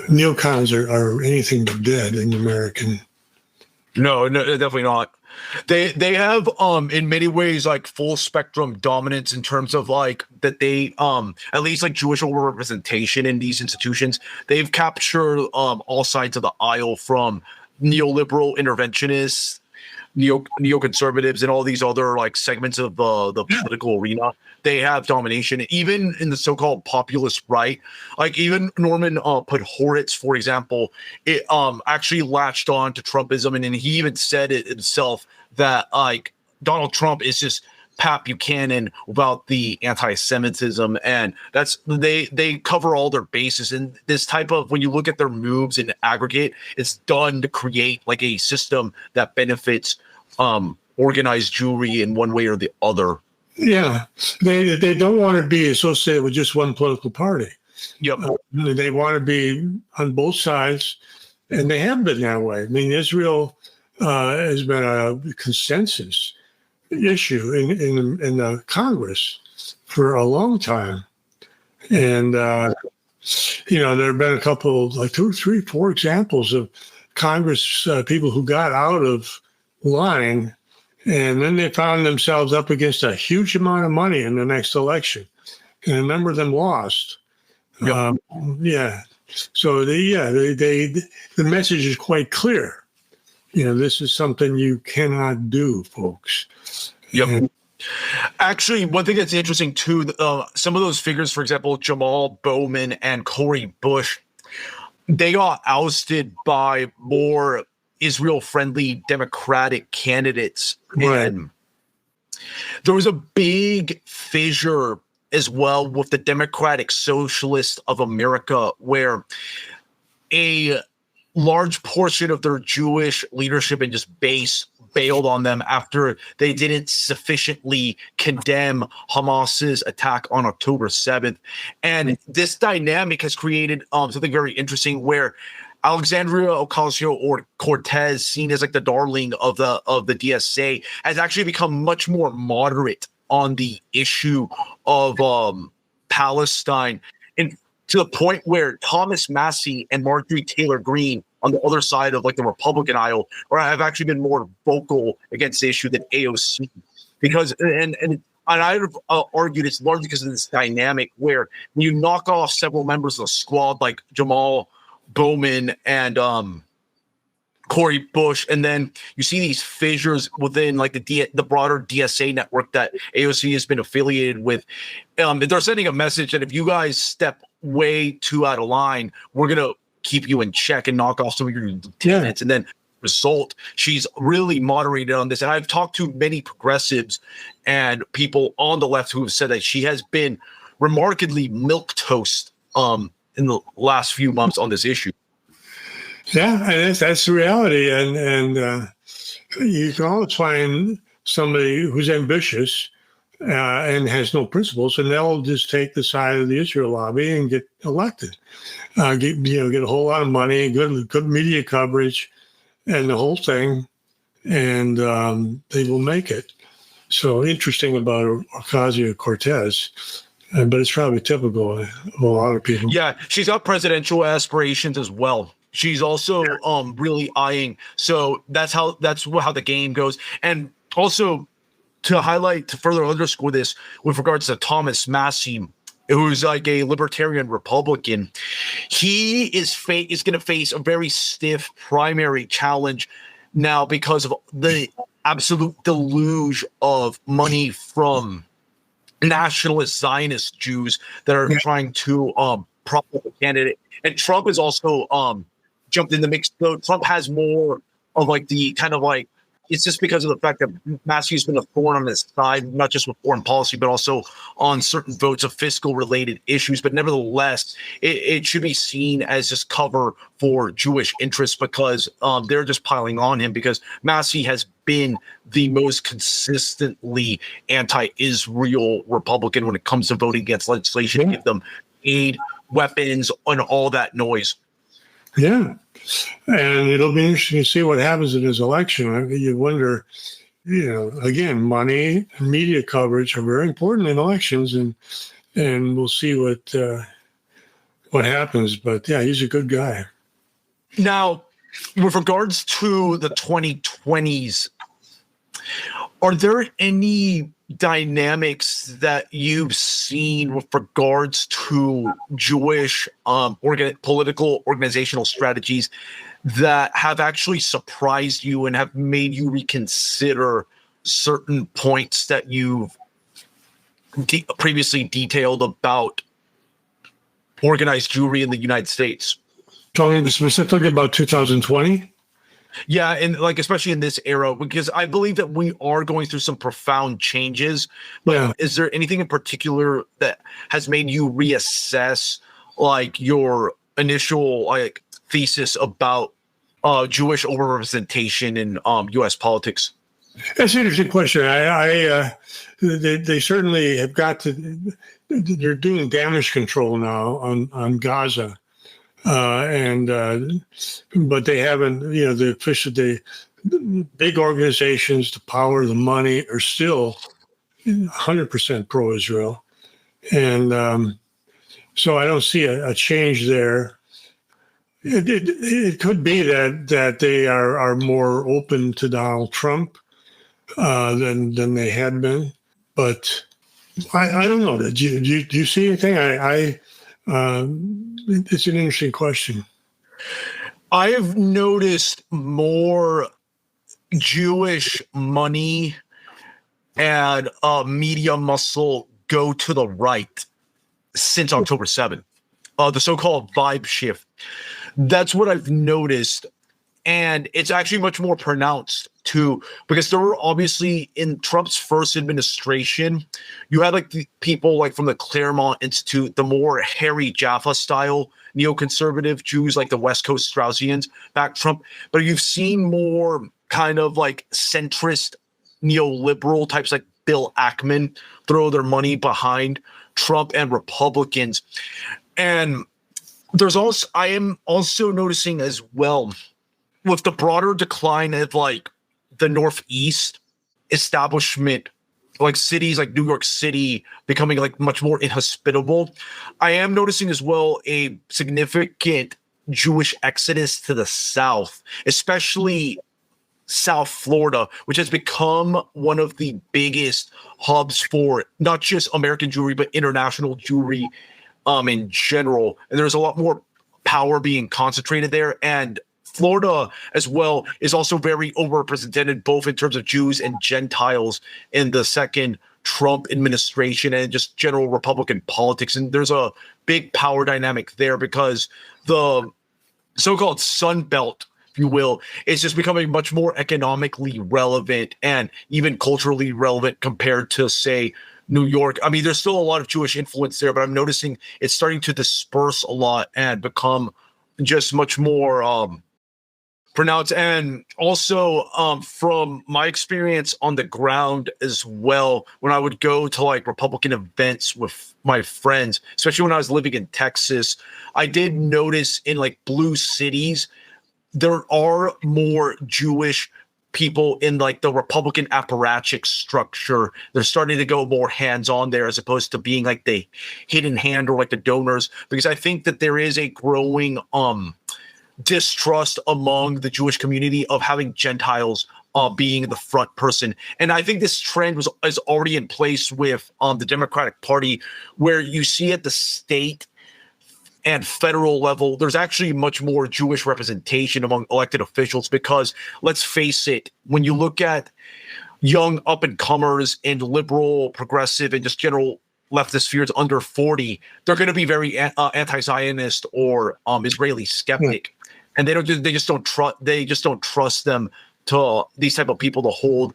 S2: neocons are anything but dead in American.
S1: No, definitely not. They have in many ways like full spectrum dominance in terms of like that they at least like Jewish representation in these institutions. They've captured all sides of the aisle, from neoliberal interventionists, neoconservatives, and all these other like segments of the political arena. They have domination, even in the so-called populist right. Like even Norman Podhoretz, for example, it actually latched on to Trumpism, and then he even said it himself that like Donald Trump is just Pat Buchanan without the anti-Semitism, and that's they cover all their bases. And this type of, when you look at their moves in aggregate, it's done to create like a system that benefits organized Jewry in one way or the other.
S2: Yeah, they don't want to be associated with just one political party.
S1: Yep.
S2: They want to be on both sides, and they have been that way. I mean, Israel has been a consensus issue in the Congress for a long time, and there have been a couple, like 2, 3, 4 examples of Congress people who got out of line, and then they found themselves up against a huge amount of money in the next election, and a number of them lost.
S1: Yep.
S2: So the message is quite clear. This is something you cannot do, folks.
S1: Yep.
S2: And,
S1: actually, one thing that's interesting too, some of those figures, for example, Jamal Bowman and Cori Bush, they got ousted by more Israel-friendly Democratic candidates.
S2: Right.
S1: And there was a big fissure as well with the Democratic Socialists of America, where a large portion of their Jewish leadership and just base bailed on them after they didn't sufficiently condemn Hamas's attack on October 7th. And this dynamic has created something very interesting, where Alexandria Ocasio-Cortez, seen as like the darling of the DSA, has actually become much more moderate on the issue of Palestine, and to the point where Thomas Massey and Marjorie Taylor Greene on the other side of like the Republican aisle, or have actually been more vocal against the issue than AOC, because and I would argued it's largely because of this dynamic where you knock off several members of the squad like Jamal Bowman and Cori Bush, and then you see these fissures within like the broader DSA network that AOC has been affiliated with. They're sending a message that if you guys step way too out of line, we're gonna keep you in check and knock off some of your lieutenants. And then result, she's really moderated on this. And I've talked to many progressives and people on the left who have said that she has been remarkably milquetoast in the last few months on this issue.
S2: Yeah, and that's the reality. And you can always find somebody who's ambitious and has no principles, and they'll just take the side of the Israel lobby and get elected. Get a whole lot of money, good media coverage, and the whole thing, and they will make it. So interesting about Ocasio-Cortez. But it's probably typical of a lot of people.
S1: Yeah, she's got presidential aspirations as well. She's also really eyeing. So that's how the game goes. And also to further underscore this with regards to Thomas Massey, who's like a libertarian Republican, he is going to face a very stiff primary challenge now because of the absolute deluge of money from nationalist Zionist Jews that are trying to prop up a candidate. And Trump has also jumped in the mix. So Trump has more of like the kind of like, it's just because of the fact that Massey's been a thorn on his side, not just with foreign policy, but also on certain votes of fiscal related issues. But nevertheless, it should be seen as just cover for Jewish interests, because they're just piling on him, because Massey has been the most consistently anti-Israel Republican when it comes to voting against legislation to give them aid, weapons, and all that noise.
S2: Yeah. And it'll be interesting to see what happens in his election. You wonder, again, money and media coverage are very important in elections, and we'll see what happens. But yeah, he's a good guy.
S1: Now, with regards to the 2020s Are there any dynamics that you've seen with regards to Jewish political organizational strategies that have actually surprised you and have made you reconsider certain points that you've previously detailed about organized Jewry in the United States?
S2: Talking specifically about 2020?
S1: Yeah, and like especially in this era, because I believe that we are going through some profound changes. But
S2: Yeah.
S1: is there anything in particular that has made you reassess like your initial like thesis about Jewish overrepresentation in U.S. politics?
S2: That's an interesting question. They certainly have got to. They're doing damage control now on Gaza, but they haven't. The big organizations, the power, the money are still 100% pro-Israel, and so I don't see a change there. It could be that they are more open to Donald Trump than they had been, but I don't know. Do you see anything? It's an interesting question.
S1: I have noticed more Jewish money and media muscle go to the right since October 7th. The so-called vibe shift. That's what I've noticed. And it's actually much more pronounced too, because there were obviously in Trump's first administration, you had like the people like from the Claremont Institute, the more Harry Jaffa style neoconservative Jews, like the West Coast Straussians back Trump. But you've seen more kind of like centrist neoliberal types like Bill Ackman throw their money behind Trump and Republicans. And I am also noticing as well with the broader decline of like the Northeast establishment, like cities like New York City becoming like much more inhospitable, I am noticing as well a significant Jewish exodus to the South, especially South Florida, which has become one of the biggest hubs for not just American Jewry, but international Jewry in general. And there's a lot more power being concentrated there. And Florida as well is also very overrepresented, both in terms of Jews and Gentiles in the second Trump administration and just general Republican politics. And there's a big power dynamic there because the so-called Sun Belt, if you will, is just becoming much more economically relevant and even culturally relevant compared to, say, New York. I mean, there's still a lot of Jewish influence there, but I'm noticing it's starting to disperse a lot and become just much more pronounced. And also from my experience on the ground as well, when I would go to like Republican events with my friends, especially when I was living in Texas, I did notice in like blue cities, there are more Jewish people in like the Republican apparatchik structure. They're starting to go more hands-on there as opposed to being like the hidden hand or like the donors, because I think that there is a growing distrust among the Jewish community of having Gentiles being the front person. And I think this trend is already in place with the Democratic Party, where you see at the state and federal level, there's actually much more Jewish representation among elected officials, because let's face it, when you look at young up-and-comers and liberal, progressive, and just general leftist spheres under 40, they're going to be very anti-Zionist or Israeli skeptic. And they just don't trust them to these type of people to hold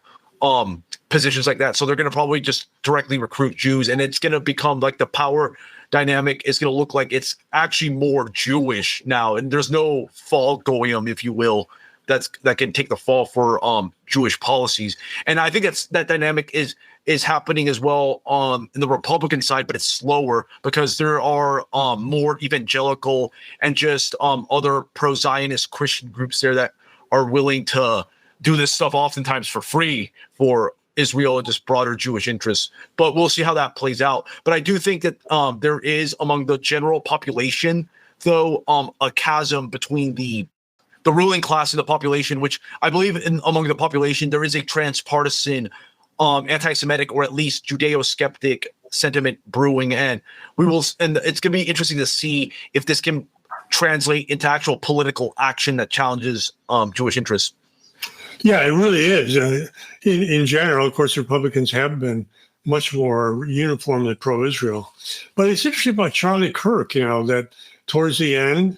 S1: positions like that. So they're going to probably just directly recruit Jews, and it's going to become like the power dynamic is going to look like it's actually more Jewish now, and there's no fall goyim, if you will, that can take the fall for Jewish policies. And I think that dynamic is happening as well in the Republican side, but it's slower because there are more evangelical and just other pro-Zionist Christian groups there that are willing to do this stuff oftentimes for free for Israel and just broader Jewish interests. But we'll see how that plays out. But I do think that there is among the general population, though, a chasm between the the ruling class in the population, which I believe among the population there is a transpartisan, anti-Semitic or at least Judeo-skeptic sentiment brewing, and it's going to be interesting to see if this can translate into actual political action that challenges Jewish interests.
S2: Yeah, it really is. In general, of course, Republicans have been much more uniformly pro-Israel. But it's interesting about Charlie Kirk, that towards the end,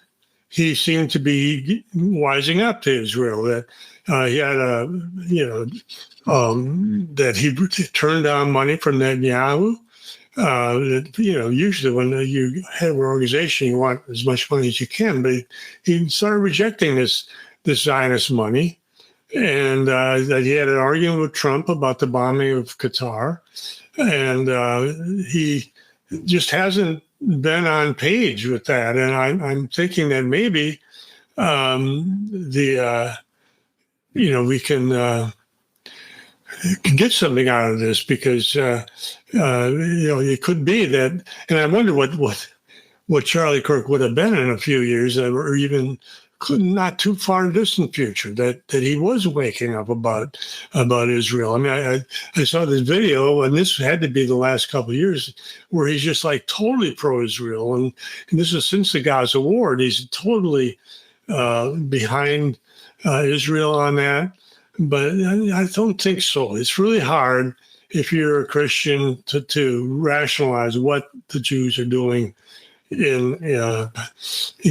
S2: he seemed to be wising up to Israel, that he had that he turned down money from Netanyahu. Usually when you have an organization, you want as much money as you can, but he started rejecting this Zionist money. And that he had an argument with Trump about the bombing of Qatar, and he just hasn't been on page with that. And I'm thinking that maybe we can get something out of this, because it could be that, and I wonder what Charlie Kirk would have been in a few years, or even not too far in the distant future, that he was waking up about Israel. I mean, I saw this video, and this had to be the last couple of years, where he's just like totally pro-Israel, and this is since the Gaza war, and he's totally behind Israel on that. But I don't think so. It's really hard if you're a Christian to rationalize what the Jews are doing in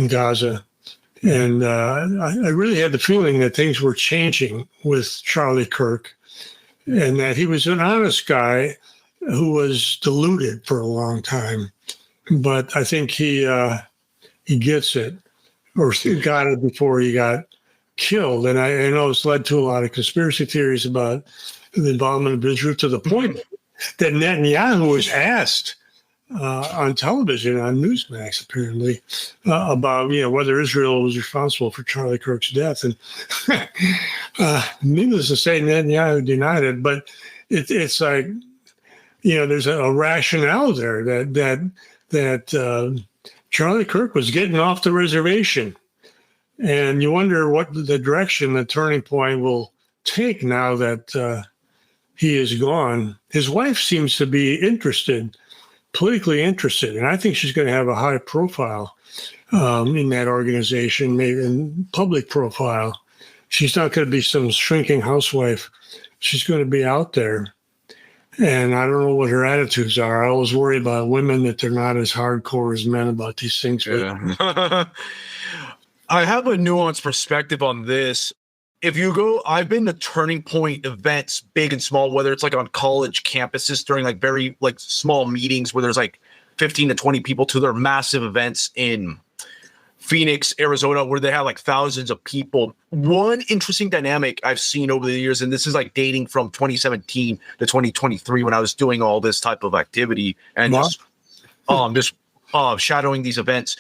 S2: Gaza. And I really had the feeling that things were changing with Charlie Kirk, and that he was an honest guy who was deluded for a long time. But I think he gets it, or got it before he got killed. And I know it's led to a lot of conspiracy theories about the involvement of Israel, to the point that Netanyahu was asked on television, on Newsmax, apparently, about whether Israel was responsible for Charlie Kirk's death. And needless to say, Netanyahu denied it. But it's like, there's a rationale there that Charlie Kirk was getting off the reservation. And you wonder what the direction, the turning point will take now that he is gone. His wife seems to be politically interested, and I think she's going to have a high profile in that organization, maybe in public profile. She's not going to be some shrinking housewife. She's going to be out there. And I don't know what her attitudes are. I always worry about women, that they're not as hardcore as men about these things.
S1: Yeah. I have a nuanced perspective on this. If you go, I've been to turning point events, big and small, whether it's like on college campuses during like very like small meetings where there's like 15 to 20 people, to their massive events in Phoenix, Arizona, where they have like thousands of people. One interesting dynamic I've seen over the years, and this is like dating from 2017 to 2023 when I was doing all this type of activity and just shadowing these events,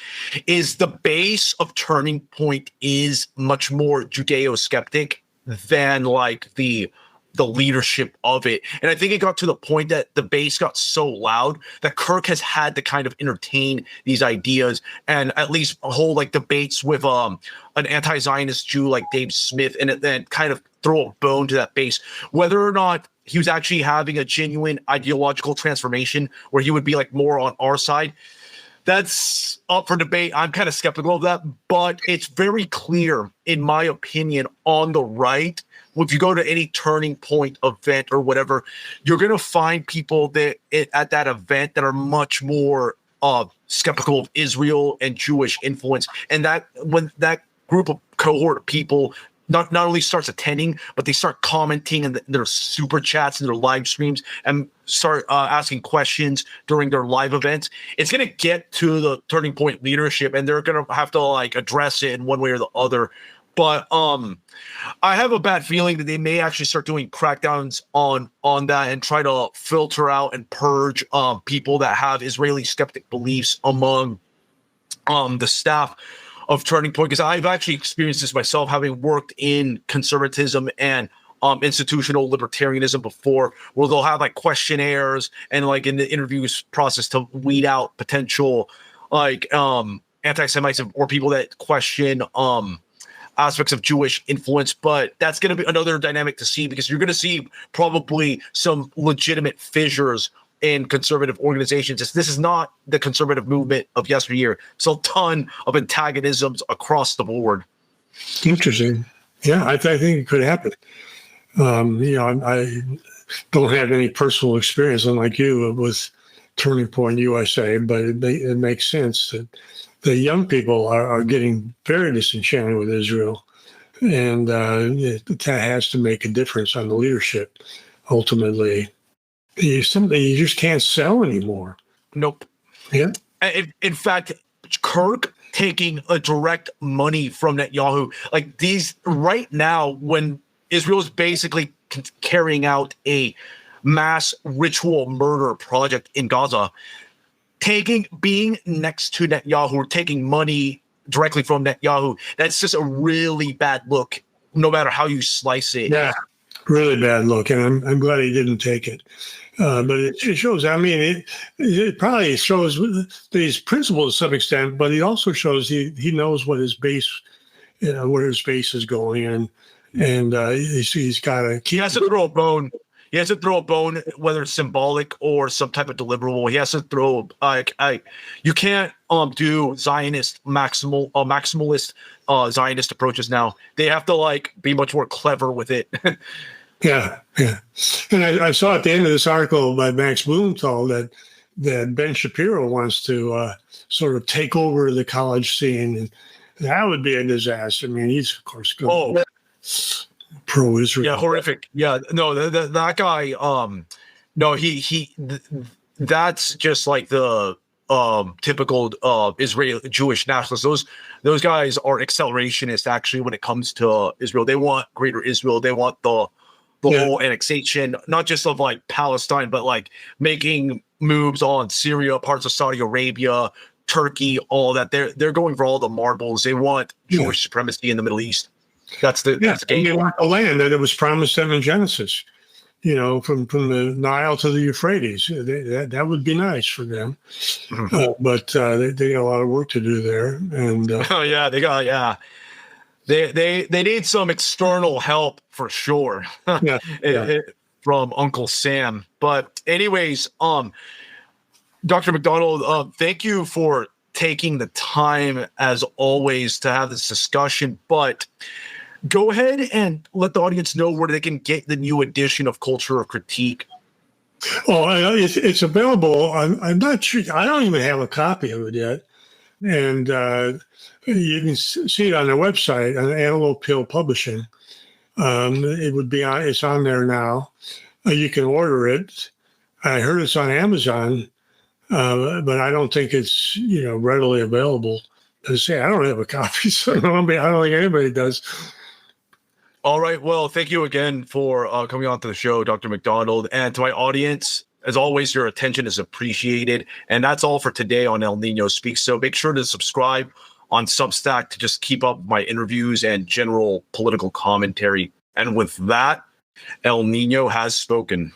S1: is the base of Turning Point is much more Judeo-skeptic than like the leadership of it. And I think it got to the point that the base got so loud that Kirk has had to kind of entertain these ideas and at least hold like debates with an anti-Zionist Jew like Dave Smith, and then kind of throw a bone to that base. Whether or not he was actually having a genuine ideological transformation where he would be like more on our side, that's up for debate. I'm kind of skeptical of that, but it's very clear, in my opinion, on the right. If you go to any Turning Point event or whatever, you're going to find people at that event that are much more skeptical of Israel and Jewish influence. And that when that group of cohort of people not only starts attending, but they start commenting in their super chats and their live streams and start asking questions during their live events, it's going to get to the Turning Point leadership, and they're going to have to like address it in one way or the other. But I have a bad feeling that they may actually start doing crackdowns on that and try to filter out and purge people that have Israeli skeptic beliefs among the staff of Turning Point, because I've actually experienced this myself, having worked in conservatism and institutional libertarianism before, where they'll have like questionnaires and like in the interviews process to weed out potential like anti-Semitism or people that question aspects of Jewish influence, but that's going to be another dynamic to see, because you're going to see probably some legitimate fissures in conservative organizations. This is not the conservative movement of yesteryear. It's a ton of antagonisms across the board.
S2: Interesting. Yeah, I think it could happen. I don't have any personal experience, unlike you, with Turning Point USA, but it makes sense that the young people are getting very disenchanted with Israel, and that has to make a difference on the leadership. Ultimately, you just can't sell anymore.
S1: Nope.
S2: Yeah.
S1: In fact, Kirk taking a direct money from Netanyahu, like these right now, when Israel is basically carrying out a mass ritual murder project in Gaza, being next to Netanyahu, taking money directly from Netanyahu, that's just a really bad look, no matter how you slice it.
S2: Yeah, really bad look, and I'm glad he didn't take it. But it shows, I mean, it probably shows these principles to some extent, but he also shows he knows what his base, where his base is going, and he's got to keep.
S1: He has to throw a bone. He has to throw a bone, whether it's symbolic or some type of deliverable. He has to throw you can't do Zionist maximalist Zionist approaches now. They have to be much more clever with it.
S2: Yeah. And I saw at the end of this article by Max Blumenthal that Ben Shapiro wants to sort of take over the college scene, and that would be a disaster. I mean, he's of course going pro-Israel.
S1: Yeah, horrific. Yeah, no, that guy. No, that's just like the typical Israeli Jewish nationalists. Those guys are accelerationists. Actually, when it comes to Israel, they want greater Israel. They want the whole annexation, not just of Palestine, but making moves on Syria, parts of Saudi Arabia, Turkey, all that. They're going for all the marbles. They want Jewish supremacy in the Middle East. That's the game.
S2: They want the land that it was promised them in Genesis. From the Nile to the Euphrates. That would be nice for them, but they got a lot of work to do there. And
S1: they need some external help for sure. From Uncle Sam. But anyways, Dr. MacDonald, thank you for taking the time as always to have this discussion. But go ahead and let the audience know where they can get the new edition of Culture of Critique.
S2: Oh, it's available. I'm not sure. I don't even have a copy of it yet. And you can see it on their website, on Antelope Hill Publishing. It's on there now. You can order it. I heard it's on Amazon, but I don't think it's readily available. As I say, I don't have a copy, so I don't think anybody does.
S1: All right. Well, thank you again for coming on to the show, Dr. MacDonald. And to my audience, as always, your attention is appreciated. And that's all for today on El Niño Speaks. So make sure to subscribe on Substack to just keep up my interviews and general political commentary. And with that, El Niño has spoken.